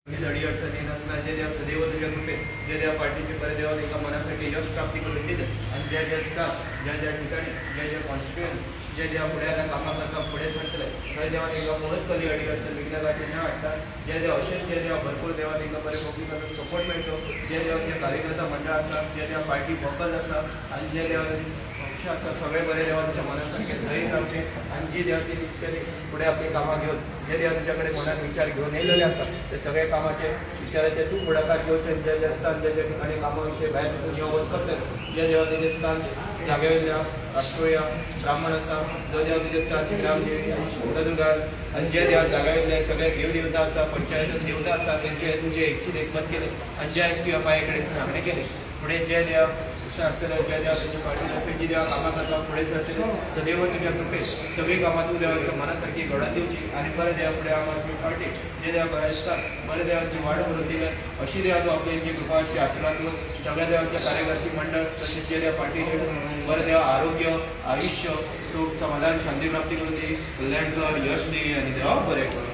अडीअडचणी नसणार जे देवा सदैव तुझ्या कृपेत जे देवा पार्टीचे बरे देवा एका मनासाठी यश प्राप्ती करून दिले आणि ज्या ज्या स्टाफ ज्या ठिकाणी ज्या कॉन्स्टिट्युएंट जे देवा पुढे कामाकरता पुढे सरतले थंय देवा तांकां पळत कली अडीअडचण विकल्या गाठी न हाडटा जे देवा अशेंच जे देवा भरपूर देवा तांकां बरे पब्लिकाचो सपोर्ट मेळचो जे देवाचे कार्यकर्ता मंडळ आसा जे देवा पार्टी फोकस आसा आनी जे देवा पक्ष आसा सगळे बरे देवा तुमच्या मनात सारखे धैर्य रावचे आनी जी देवा ती निश्चय पुढे आपली कामां घेवन जे देवा तुझ्या कडेन मनात विचार घेवन येयलेले आसा ते सगळे कामाचे विचाराचे तू फुडाकार घेवचे जे स्थान जे ठिकाणी कामा विशयी भायर तुका यो वच करता जे देवा तेजे स्थान जागे वयल्या राष्ट्रोया ब्राह्मण आसा जो देवा तुजे स्थान ग्रामदेवी आनी शिवदुर्गार आनी जे देवा जागे वयले सगळे देव देवता आसा पंचायत देवता आसा तेंचे तुजे इच्छीत एकमत केले आनी जे तुवें बाये कडेन सांगणे केले फुडें जे देवा आसतले जे देवा तुजी पार्टी जी देवा कामां करता फुडें सरतले सदैव तुज्या कृपेत सगळीं कामां तूं देवाच्या मना सारकी घडोवन दिवची आनी बरे देवा फुडें आम आदमी पार्टी जे देवा बरें आसता बरे देवाची वाड करून दिले अशी देवा तूं आपली जी कृपा अशी आशिर्वाद दिवन सगळ्या देवाच्या कार्यकर्ती मंडळ तशेंच जे देवा पार्टी बरे देवा आरोग्य आयुष्य सुख समाधान शांती प्राप्ती करून दी कल्याण कर यश दी आनी देवा बरें कर.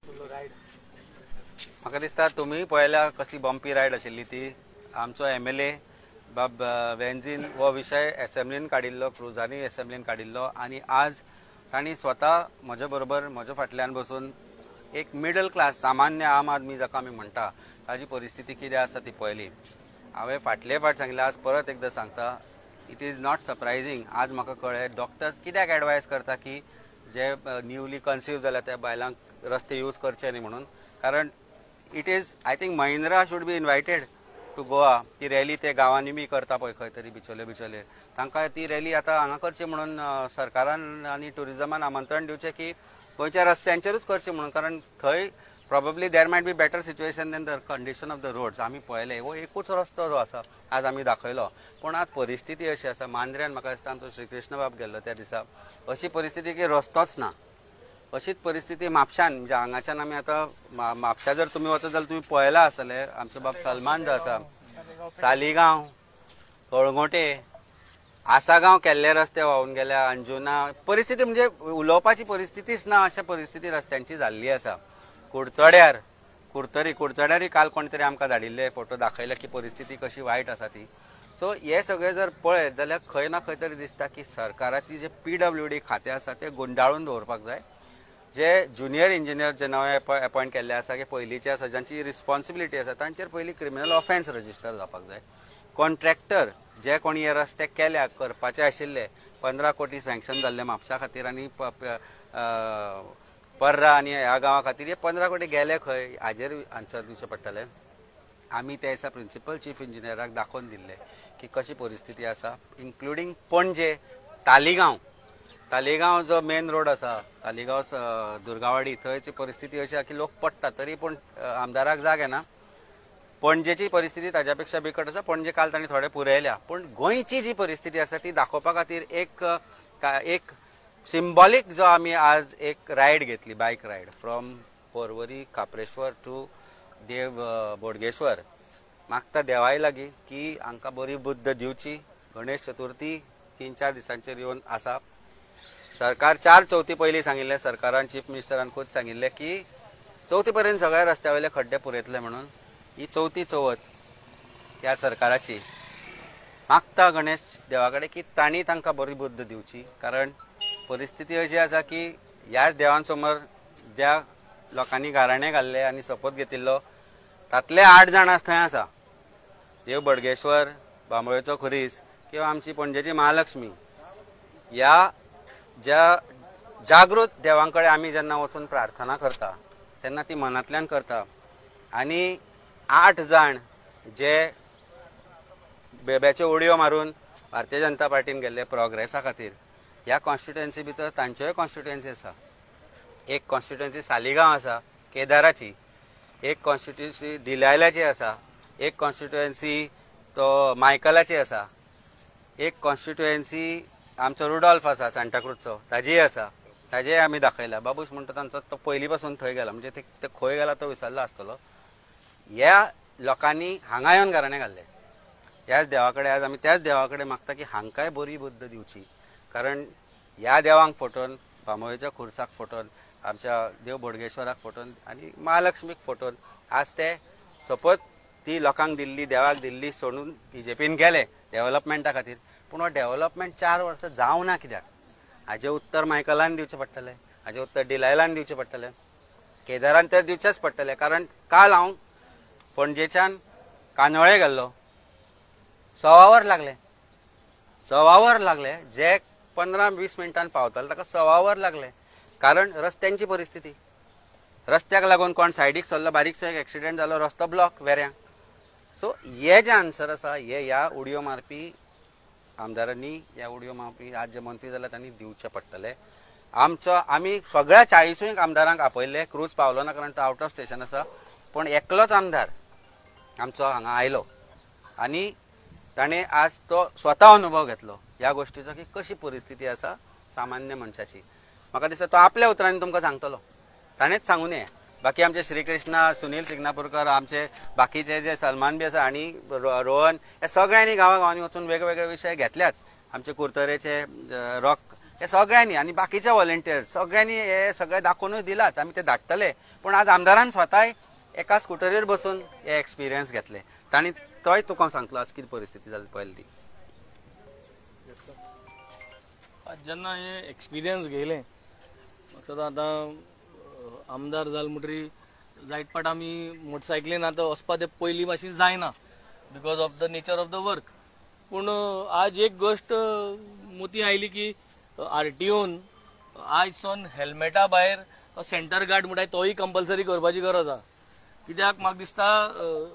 म्हाका दिसता तुम्ही पळयल्या कसली बंपी रायड आशिल्ली ती. आमचो MLA बाब वेंझीन हो विशय असेंब्लीन काडिल्लो, क्रुजांनी असेंब्लीन काडिल्लो आनी आज तांणी स्वता म्हजे बरोबर म्हज्या फाटल्यान बसून एक मिडल क्लास सामान्य आम आदमी जाका आमी म्हणटा ताजी परिस्थिती कितें आसा ती पळयली. हांवें फाटले फावट सांगलें, आज परत एकदां सांगता, इट इज नॉट सरप्रायझींग. आज म्हाका कळ्ळें डॉक्टर्स कित्याक एडवायज करता की जे न्यूली कन्सीव जाल्या त्या बायलांक रस्ते यूज करचे न्ही म्हणून. कारण it is I think Mahindra should be invited to Goa. ती रॅली ते गांवांनी बी करता पळय खंय तरी बिचोले तांकां ती रॅली आतां हांगा करची म्हणून सरकारान आनी टुरिजमान आमंत्रण दिवचें की गोंयच्या रस्त्यांचेरूच करचें म्हणून. कारण थंय probably there might be better situation than the condition of the roads. आमी पळयले हो एकूच रस्तो जो आसा आज आमी दाखयलो, पूण आज परिस्थिती अशी आसा. मांद्र्यान म्हाका दिसता आमचो श्रीकृष्ण बाब गेल्लो त्या दिसा, अशी परिस्थिती की रस्तोच ना. अशीच परिस्थिती म्हापशान, म्हणजे हांगाच्यान आमी आतां म्हापशा जर तुमी वचत जाल्यार तुमी पळयला आसतले आमचो बाब सलमान जो आसा, सालिगांव, कळंगोटे, आसागांव केल्ले रस्ते व्हांवून गेल्या, अंजुना. परिस्थिती म्हणजे उलोवपाची परिस्थितीच ना अशा परिस्थिती रस्त्यांची जाल्ली आसा. कुडचड्यार कुडचड्यारय काल कोणी तरी आमकां धाडिल्ले फोटो दाखयले की परिस्थिती कशी वायट आसा ती. सो हे सगळे जर पळयत जाल्यार खंय ना खंय तरी दिसता की सरकाराची जे PWD खातें आसा तें गुंडाळून दवरपाक जाय. जे जुनियर इंजिनियर जे नवे अपॉयंट केल्ले आसा की पयलींचे आसा जांची रिस्पॉन्सिबिलिटी आसा तांचेर पयलीं क्रिमिनल ऑफेन्स रजिस्टर जावपाक जाय. कॉन्ट्रॅक्टर जे कोणी हे रस्ते केल्याक करपाचे आशिल्ले, 15 कोटी सँक्शन जाल्ले म्हापशा खातीर आनी पर्रा आनी ह्या गांवा खातीर, हे 15 कोटी गेले खंय हाजेर आन्सर दिवचें पडटलें. आमी त्या दिसा प्रिन्सिपल चीफ इंजिनियराक दाखोवन दिल्ले की कशी परिस्थिती आसा, इन्क्लुडींग पणजे, तालिगांव जो मेन रोड आसा, तालिगांव दुर्गावाडी, थंयची परिस्थिती अशी आसा की लोक पडटा तरी पूण आमदाराक जाग येना. पणजेची परिस्थिती ताज्या पेक्षा बिकट आसा. पणजे काल तांणी थोडे पुरयल्या, पूण गोंयची जी परिस्थिती आसा ती दाखोवपा खातीर एक सिंबॉलीक जो आमी आज एक रायड घेतली, बायक रायड फ्रॉम पर्वरी काप्रेश्वर टू देव बोडगेश्वर. मागता देवाय लागीं की हांकां बरी बुद्ध दिवची. गणेश चतुर्थी 3-4 दिसांचेर येवन आसा. सरकार 4 चवथी पयलीं सांगिल्लें, सरकारान चीफ मिनिस्टरान खूद सांगिल्लें की 4थी पर्यंत सगळ्या रस्त्या वयले खड्डे पुरयतले म्हणून. ही 4थी चवथ त्या सरकाराची. मागता गणेश देवा कडेन की तांणी तांकां बरी बुद्ध दिवची. कारण परिस्थिती अशी आसा की ह्याच देवां समोर ज्या लोकांनी गाराणे घाल्ले आनी शपथ घेतिल्लो तातले 8 जाण थंय आसा. देव बोडगेश्वर, बांबोळेचो खुरीस किंवा आमची पणजेची महालक्ष्मी, ह्या ज्या जागृत देवां कडेन आमी जेन्ना वचून प्रार्थना करता तेन्ना ती मनांतल्यान करता. आनी 8 जाण जे बेब्याच्यो उडयो मारून भारतीय जनता पार्टीन गेल्ले प्रोग्रेसा खातीर, ह्या कॉन्स्टिट्युएन्सी भितर तांच्योय कॉन्स्टिट्युएन्सी आसा. एक कॉन्स्टिट्युएन्सी सालिगांव आसा केदाराची, एक कॉन्स्टिट्युएन्सी दिलायलाची आसा, एक कॉन्स्टिट्युएन्सी तो मायकलाची आसा, एक कॉन्स्टिट्युएन्सी आमचो रुडॉल्फ आसा सांताक्रूजचो ताजी आसा. ताजेय आमी दाखयला. बाबूश म्हणटा तांचो तो पयलीं पासून थंय गेला, म्हणजे ते खंय गेला तो विसरलो आसतलो. ह्या लोकांनी हांगा येवन गाराणे घाल्ले. ह्याच देवा कडेन आज आमी त्याच देवा कडेन मागता की हांकांय बरी बुद्ध दिवची. कारण ह्या देवांक फोटोवन, बांबोळेच्या खुर्साक फोटोवन, आमच्या देव बोडगेश्वराक फोटोवन आनी महालक्ष्मीक फोटोवन आज ते सपोज ती लोकांक दिल्ली, देवाक दिल्ली सोडून BJPन गेले डेव्हलपमेंटा खातीर. पूण हो डेव्हलपमेंट 4 वर्सां जावं ना कित्याक? हाजें उत्तर मायकलान दिवचें पडटलें, हाजें उत्तर डिलायलान दिवचें पडटलें, केदारान तर दिवचेंच पडटलें. कारण काल हांव पणजेच्यान कांदोळे गेल्लो, 6 वर लागले. 6 वर लागले. जे 15-20 मिनटान पावताले ताका 6 वर लागले. कारण रस्त्यांची परिस्थिती, रस्त्याक लागून कोण सायडीक सरलो, बारीकसो एक एक्सिडेंट जालो, रस्तो ब्लॉक वेऱ्यां. सो हे जे आन्सर आसा हे ह्या उडयो मारपी आमदारांनी, ह्या उडयो मारपी आज जे मंत्री जाल्यात तांणी दिवचे पडटले. आमी सगळ्या 40 आमदारांक आपयले. क्रूज पावलो ना कारण तो आउट ऑफ स्टेशन आसा. पण एकलोच आमदार आमचो हांगा आयलो आनी ताणें आज तो स्वता अनुभव घेतलो ह्या गोष्टीचो की कशी परिस्थिती आसा सामान्य मनशाची. म्हाका दिसता तो आपल्या उतरांनी तुमकां सांगतलो, ताणेंच सांगून ये. बाकी आमचे श्रीकृष्णा, सुनील सिग्नापूरकर, आमचे बाकीचे जे सलमान बी आसा आनी रोहन, हे सगळ्यांनी गांवागांवांनी वचून वेगवेगळे विशय घेतल्याच. आमचे कुर्तरेचे रॉक हे सगळ्यांनी आणि बाकीच्या व्हॉलंटियर्स सगळ्यांनी हे सगळे दाखवूनच दिलात, आम्ही ते धाडटले. पण आज आमदारान स्वताय एका स्कुटरीर बसून हे एक्सपिरियन्स घेतले. ताणी तोय तुका सांगलो आज किती परिस्थिती जाली पळयली ती. आज जेन्ना हे एक्सपिरियन्स घेयले म्हाका सदां आतां आमदार जाल म्हणटरी जायत पाट आमी मोटरसायकलीन आतां वचपा ते पयलीं मातशी जायना because of the nature of the work. पूण आज एक गोश्ट मोती आयली की आरटीओन आज सोन हेल्मेटा भायर सेंटर गार्ड म्हणटाय तोय कंपल्सरी करपाची गरज आहा. कित्याक म्हाका दिसता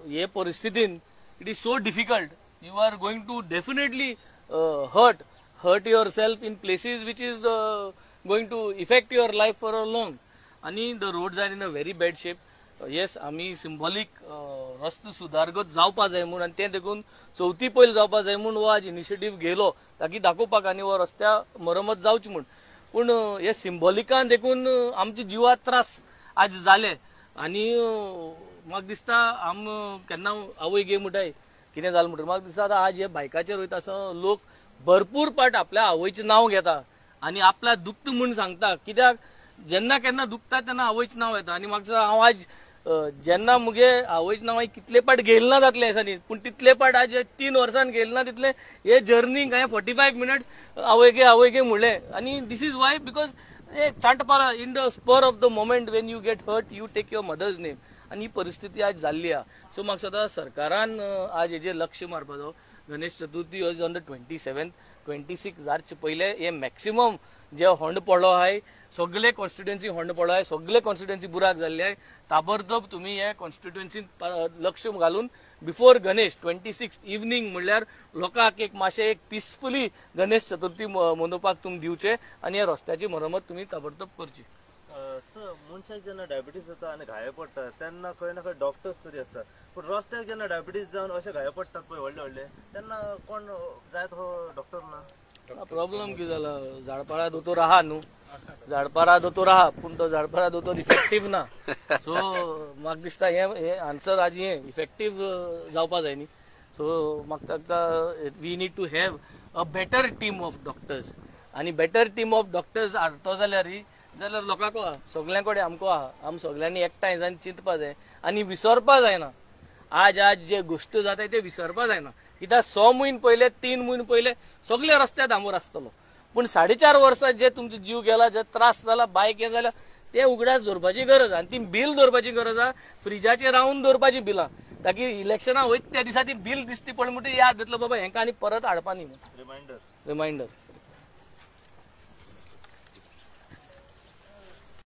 हे परिस्थितीन it is so difficult. You are going to definitely hurt yourself in places which is going to affect your life for a long. And the roads are in a very bad shape. Yes, आमी symbolic रस्ते सुदारगत जावपा जाय म्हणून आनी तें देखून चवथी पयली जावपा जाय म्हणून हो आज इनिशिएटीव घेयलो ताकी दाखोवपाक आनी हो रस्त्या मरमत जावची म्हूण. पूण हे सिंबॉलिकान देखून आमच्या जिवाक त्रास आज जाले. आनी म्हाका दिसता आम केन्ना आवय गे म्हणटाय कितें जालें म्हणटा म्हाका दिसता आतां आज हे बायकाचेर वयता आसतना लोक भरपूर पाट आपल्या आवयचें नांव घेता आनी आपल्या दुखता म्हूण सांगता. कित्याक जेन्ना केन्ना दुखता तेन्ना आवयचें नांव येता. आनी म्हाका दिसता हांव आज जेन्ना मुगे आवयचें नांव कितले पाट घेयलें ना जातलें दिसांनी पूण तितले पाट आज 3 वर्सान घेयलें ना तितले हे जर्नीक हांवें 45 मिनट्स आवय गे म्हणलें. आनी दीस इज वाय बिकॉज चांटपारा in the spur of the moment when you get hurt you take your mother's name. आनी ही परिस्थिती आज जाल्ली आहा. सो म्हाका दिसता सरकारान आज हेजेर लक्ष मारपाचो. Ganesh Chaturthi was on the 27th 26 जावचे पयले हे मॅक्सिमम जे होंड पडलो आहाय सगळे कॉन्स्टिट्युएन्सी होंड पडलो आहाय सगळे कॉन्स्टिट्युएन्सी बुराक जाल्ली आहाय. ताबडतोब तुम्ही हे कॉन्स्टिट्युएन्सीत लक्ष घालून बिफोर गणेश 26 इवनिंग म्हणल्यार लोकांक एक मातशें एक पिसफुली गणेश चतुर्थी मनोवपाक तुमी दिवचे आनी ह्या रस्त्याची मरमत तुम्ही ताबडतोब करची. सर मनशाक जेन्ना डायबिटीज जाता आनी घाये पडटा तेन्ना खंय ना खंय डॉक्टर्स तरी आसतात. पूण रस्त्याक जेन्ना डायबिटीज जावन अशे घाये पडटात पळय व्हडले तेन्ना कोण जाय तो डॉक्टर ना. प्रॉब्लेम कितें जाला झाडपारा दोतोर आहा न्हू झाडपारा दोतोर आहा पूण तो झाडपारा दोतोर इफेक्टीव ना. सो म्हाका दिसता हे आन्सर आज हे इफेक्टीव जावपा जाय न्ही. सो म्हाका दिसता we need to have a better team of doctors. आनी बेटर टीम ऑफ डॉक्टर्स हाडतो जाल्यार लोकांक आहा सगळ्यां कडेन आमकां आहा. आम सगळ्यांनी एकठांय जावन चिंतपा जाय आनी विसरपा जायना. आज जे गोश्ट जाताय ते विसरपा जायना. कित्याक 6 म्हयने पयले 3 म्हयने पयले सगळे रस्ते डांबोर आसतलो पूण 4.5 वर्सां जे तुमचो जीव गेला जे त्रास जाला बायक हे जाल्या ते उगडास दवरपाची गरज आनी ती बील दवरपाची गरज आहा. फ्रिजाचेर रावन दवरपाची बिलां ताकी इलेक्शनां वयता त्या दिसा ती बील दिसती पण म्हणटा याद येतलो बाबा हेंका आनी परत हाडपा न्ही. रिमांयडर